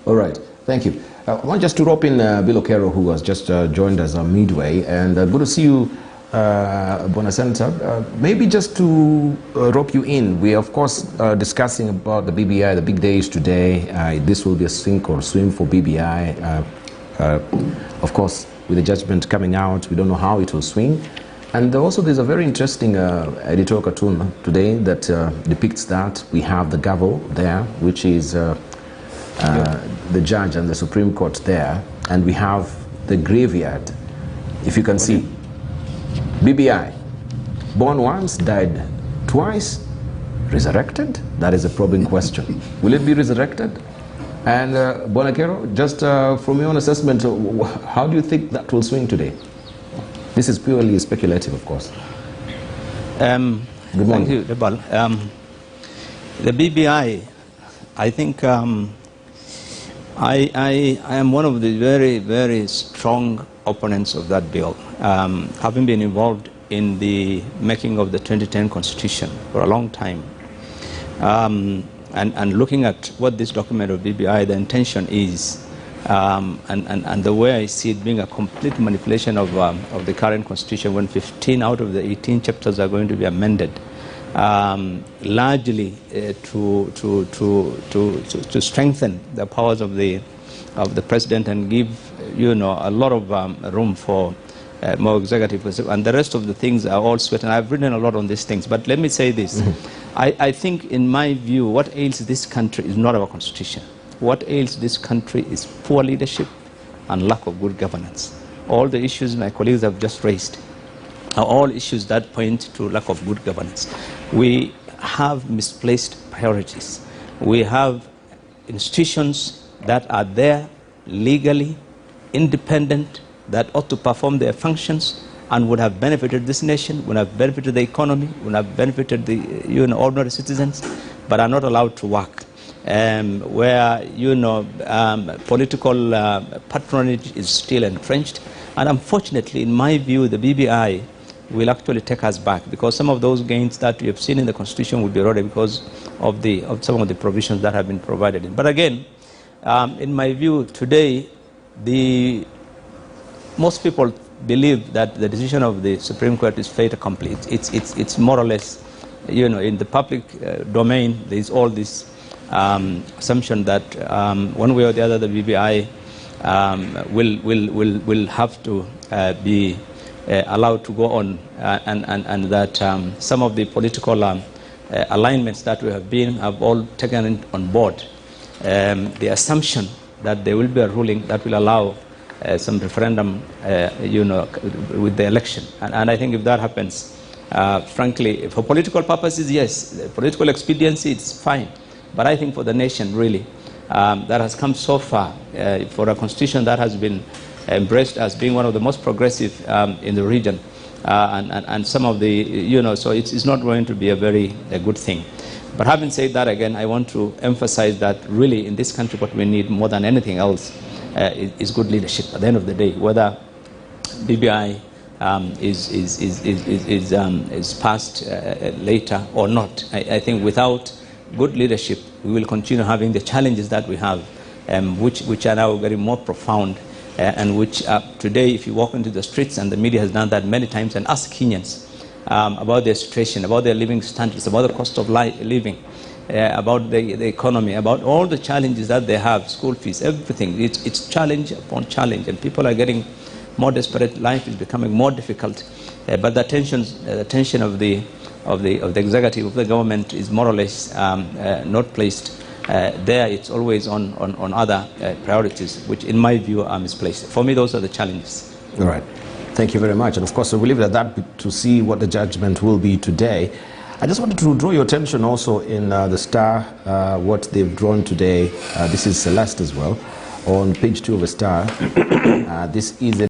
All right, thank you. I want just to rope in Bill Okero, who has just joined us midway, and good to see you, Bonacenta. Maybe just to rope you in, we are of course discussing about the BBI, the big days today. This will be a sink or swim for BBI. Of course, with the judgment coming out, we don't know how it will swing. And also there's a very interesting editorial cartoon today that depicts that. We have the gavel there, which is the judge and the Supreme Court there, and we have the graveyard, if you can see. BBI, born once, died twice, resurrected? That is a probing question. Will it be resurrected? And Bonakero, just from your own assessment, how do you think that will swing today? This is purely speculative, of course. Good morning. Thank you, Debal. The BBI, I think I am one of the very, very strong opponents of that bill, having been involved in the making of the 2010 Constitution for a long time. And looking at what this document of BBI, the intention is, and the way I see it being a complete manipulation of the current Constitution, when 15 out of the 18 chapters are going to be amended, largely to strengthen the powers of the president and give a lot of room for more executive, and the rest of the things are all sweat. And I've written a lot on these things, but let me say this. I think, in my view, what ails this country is not our constitution. What ails this country is poor leadership and lack of good governance. All the issues my colleagues have just raised are all issues that point to lack of good governance. We have misplaced priorities. We have institutions that are there legally, independent, that ought to perform their functions and would have benefited this nation, would have benefited the economy, would have benefited the ordinary citizens, but are not allowed to work. Where political patronage is still entrenched. And unfortunately, in my view, the BBI will actually take us back, because some of those gains that we have seen in the Constitution will be eroded because of some of the provisions that have been provided in. But again, in my view, today, most people believe that the decision of the Supreme Court is fait accompli. It's more or less, in the public domain, there is all this assumption that one way or the other the BBI will have to be allowed to go on, and that some of the political alignments that we have all taken on board. The assumption that there will be a ruling that will allow some referendum, with the election, and I think if that happens, frankly, for political purposes, yes, political expediency, it's fine. But I think for the nation, really, that has come so far, for a constitution that has been embraced as being one of the most progressive in the region, and some of the, so it's not going to be a good thing. But having said that, again, I want to emphasize that really in this country what we need more than anything else is good leadership at the end of the day, whether BBI is passed later or not. I think without good leadership, we will continue having the challenges that we have, which are now very more profound, and which today, if you walk into the streets, and the media has done that many times, and ask Kenyans about their situation, about their living standards, about the cost of living, about the economy, about all the challenges that they have, school fees, everything. It's challenge upon challenge, and people are getting more desperate. Life is becoming more difficult, but the attention of the executive, of the government, is more or less not placed there. It's always on other priorities, which in my view are misplaced. For me, those are the challenges. All right. Thank you very much. And of course, we leave it at that to see what the judgment will be today. I just wanted to draw your attention also in the Star, what they've drawn today. This is Celeste as well, on page 2 of the Star. This is